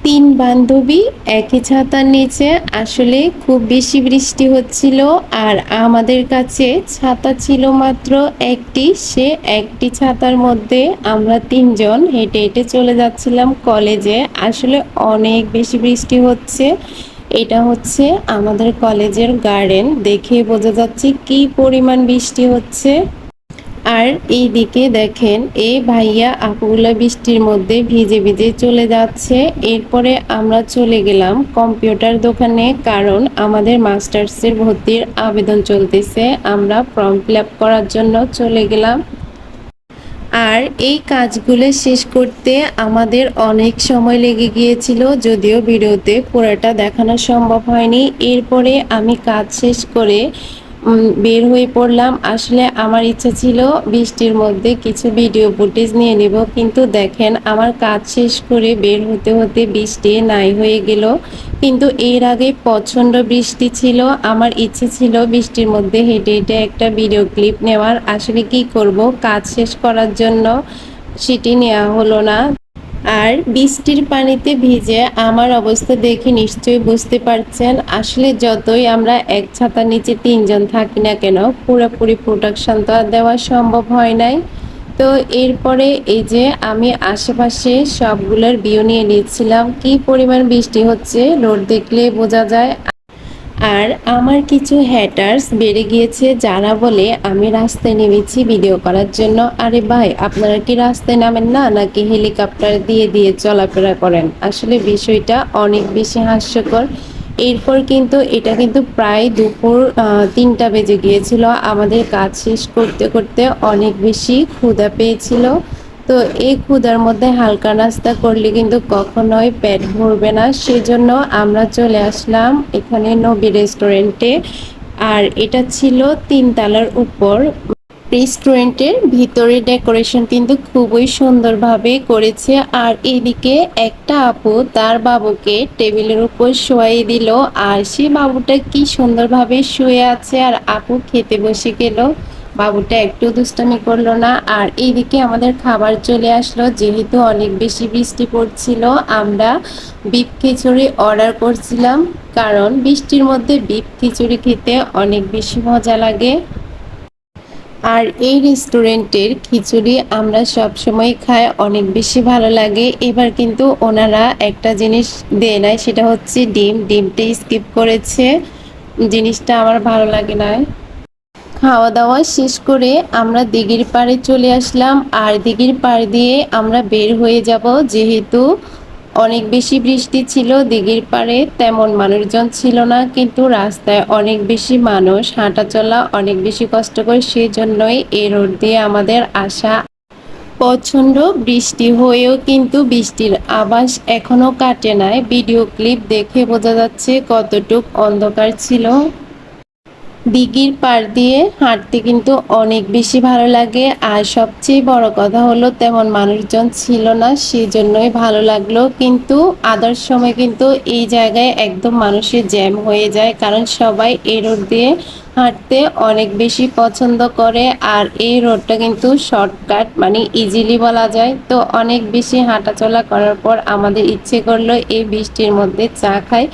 তিন বান্ধবী একই ছাতার নিচে। আসলে খুব বেশি বৃষ্টি হচ্ছিল আর আমাদের কাছে ছাতা ছিল মাত্র একটি। সে একটি ছাতার মধ্যে আমরা তিনজন হেঁটে হেঁটে চলে যাচ্ছিলাম কলেজে। আসলে অনেক বেশি বৃষ্টি হচ্ছে। এটা হচ্ছে আমাদের কলেজের গার্ডেন, দেখে বোঝা যাচ্ছে কি পরিমাণ বৃষ্টি হচ্ছে। আর এইদিকে দেখেন এই ভাইয়া আপুগুলা বৃষ্টির মধ্যে ভিজে ভিজে চলে যাচ্ছে। এরপরে আমরা চলে গেলাম কম্পিউটার দোকানে, কারণ আমাদের মাস্টার্সের ভর্তির আবেদন চলতেছে। আমরা ফর্ম ফিল আপ করার জন্য চলে গেলাম। আর এই কাজগুলো শেষ করতে আমাদের অনেক সময় লেগে গিয়েছিল, যদিও ভিডিওতে পুরোটা দেখানো সম্ভব হয়নি। এরপরে আমি কাজ শেষ করে বের হয়ে পড়লাম। আসলে আমার ইচ্ছা ছিল বৃষ্টির মধ্যে কিছু ভিডিও ফুটেজ নিয়ে নেব, কিন্তু দেখেন আমার কাজ শেষ করে বের হতে হতে বৃষ্টি নাই হয়ে গেল। কিন্তু এর আগে প্রচণ্ড বৃষ্টি ছিল। আমার ইচ্ছে ছিল বৃষ্টির মধ্যে হেঁটে হেঁটে একটা ভিডিও ক্লিপ নেওয়ার। আসলে কি করব, কাজ শেষ করার জন্য সেটি নেওয়া হলো না। আর বৃষ্টির পানিতে ভিজে আমার অবস্থা দেখে নিশ্চয়ই বুঝতে পারছেন। আসলে যতই আমরা এক ছাতার নিচে তিনজন থাকি না কেন, পুরোপুরি প্রোটেকশন তো আর দেওয়া সম্ভব হয় নাই। তো এরপরে এই যে আমি আশেপাশে সবগুলোর ভিউ নিয়ে নিচ্ছিলাম। কি পরিমাণ বৃষ্টি হচ্ছে রোড দেখলে বোঝা যায়। আর আমার কিছু হ্যাটার্স বেড়ে গিয়েছে, যারা বলে আমি রাস্তায় নেমেছি ভিডিও করার জন্য। আরে ভাই, আপনারা কি রাস্তায় নামেন না, নাকি হেলিকপ্টার দিয়ে দিয়ে চলাফেরা করেন? আসলে বিষয়টা অনেক বেশি হাস্যকর। এরপর কিন্তু এটা কিন্তু প্রায় দুপুর 3টা বেজে গিয়েছিল। আমাদের কাজ শেষ করতে করতে অনেক বেশি ক্ষুধা পেয়েছিল। তো এই ক্ষুধার মধ্যে হালকা নাস্তা করলে কিন্তু কখনোই পেট ভরবে না। সেজন্য আমরা চলে আসলাম এখানে নবী রেস্টুরেন্টে। আর এটা ছিল 3 তলার উপর। রেস্টুরেন্টের ভিতরে ডেকোরেশন কিন্তু খুবই সুন্দরভাবে করেছে। আর এদিকে একটা আপু তার বাবুকে টেবিলের উপর শোয়াই দিল। আর সেই বাবুটা কি সুন্দরভাবে শুয়ে আছে, আর আপু খেতে বসে গেল। বাবুটা একটু দুষ্টামি করলো না। আর এইদিকে আমাদের খাবার চলে আসলো। যেহেতু অনেক বেশি বৃষ্টি পড়ছিল, আমরা বিফ খিচুড়ি অর্ডার করছিলাম, কারণ বৃষ্টির মধ্যে বিফ খিচুড়ি খেতে অনেক বেশি মজা লাগে। আর এই রেস্টুরেন্টের খিচুড়ি আমরা সব সময় খাই, অনেক বেশি ভালো লাগে। এবার কিন্তু ওনারা একটা জিনিস দেয় নাই, সেটা হচ্ছে ডিম। ডিমটা স্কিপ করেছে, জিনিসটা আমার ভালো লাগে না। খাওয়া দাওয়া শেষ করে আমরা দিঘির পাড়ে চলে আসলাম। আর দিঘির পাড় দিয়ে আমরা বের হয়ে যাব, যেহেতু অনেক বেশি বৃষ্টি ছিল। দিঘির পাড়ে তেমন মানুষজন ছিল না, কিন্তু রাস্তায় অনেক বেশি মানুষ, হাঁটা চলা অনেক বেশি কষ্টকর। সেজন্যই এই রোড দিয়ে আমাদের আসা। প্রচণ্ড বৃষ্টি হয়েও কিন্তু বৃষ্টির আভাস এখনো কাটে নাই। ভিডিও ক্লিপ দেখে বোঝা যাচ্ছে কতটুক অন্ধকার ছিল। দিঘির পাড় দিয়ে হাঁটতে কিন্তু অনেক বেশি ভালো লাগে। আর সবচেয়ে বড় কথা হলো তেমন মানুষজন ছিল না, সেজন্যই ভালো লাগলো। কিন্তু আদার্স সময় কিন্তু এই জায়গায় একদম মানুষের জ্যাম হয়ে যায়, কারণ সবাই এই রোড দিয়ে হাঁটতে অনেক বেশি পছন্দ করে। আর এই রোডটা কিন্তু শর্টকাট, মানে ইজিলি বলা যায়। তো অনেক বেশি হাঁটাচলা করার পর আমাদের ইচ্ছে করলো এই বৃষ্টির মধ্যে চা খাই।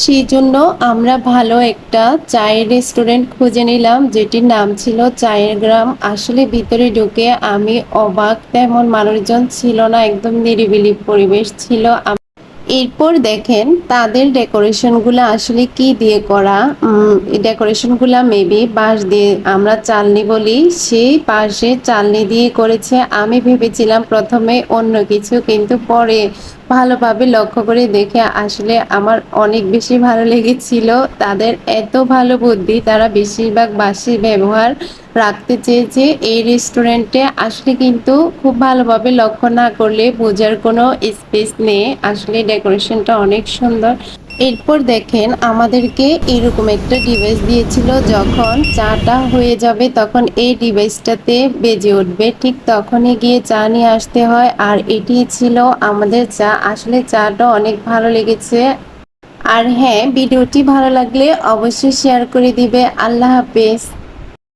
সেই জন্য আমরা ভালো একটা চায়ের রেস্টুরেন্ট খুঁজে নিলাম, যেটির নাম ছিল চায়ের গ্রাম। আসলে ভিতরে ঢুকে আমি অবাক, তেমন মানুষজন ছিল না, একদম নিরিবিলি পরিবেশ ছিল। এরপর দেখেন তাদের ডেকোরেশনগুলো আসলে কি দিয়ে করা। এই ডেকোরেশনগুলো মেবি বাঁশ দিয়ে, আমরা চালনি বলি, সেই পাশে চালনি দিয়ে করেছে। আমি ভেবেছিলাম প্রথমে অন্য কিছু, কিন্তু পরে ভালোভাবে লক্ষ্য করে দেখে আসলে আমার অনেক বেশি ভালো লেগেছিল। তাদের এত ভালো বুদ্ধি, তারা বেশিরভাগ বাঁশের ব্যবহার রাখতে চেয়েছে এই রেস্টুরেন্টে। আসলে কিন্তু খুব ভালোভাবে লক্ষ্য না করলে বোঝার কোনো স্পেস নেই। আসলে ডেকোরেশনটা অনেক সুন্দর। এরপর দেখেন আমাদেরকে এরকম একটা ডিভাইস দিয়েছিল, যখন চাটা হয়ে যাবে তখন এই ডিভাইসটাতে বেজে উঠবে, ঠিক তখনই গিয়ে চা নিয়ে আসতে হয়। আর এটি ছিল আমাদের চা। আসলে চাটা অনেক ভালো লেগেছে। আর হ্যাঁ, ভিডিওটি ভালো লাগলে অবশ্যই শেয়ার করে দিবে। আল্লাহ হাফেজ।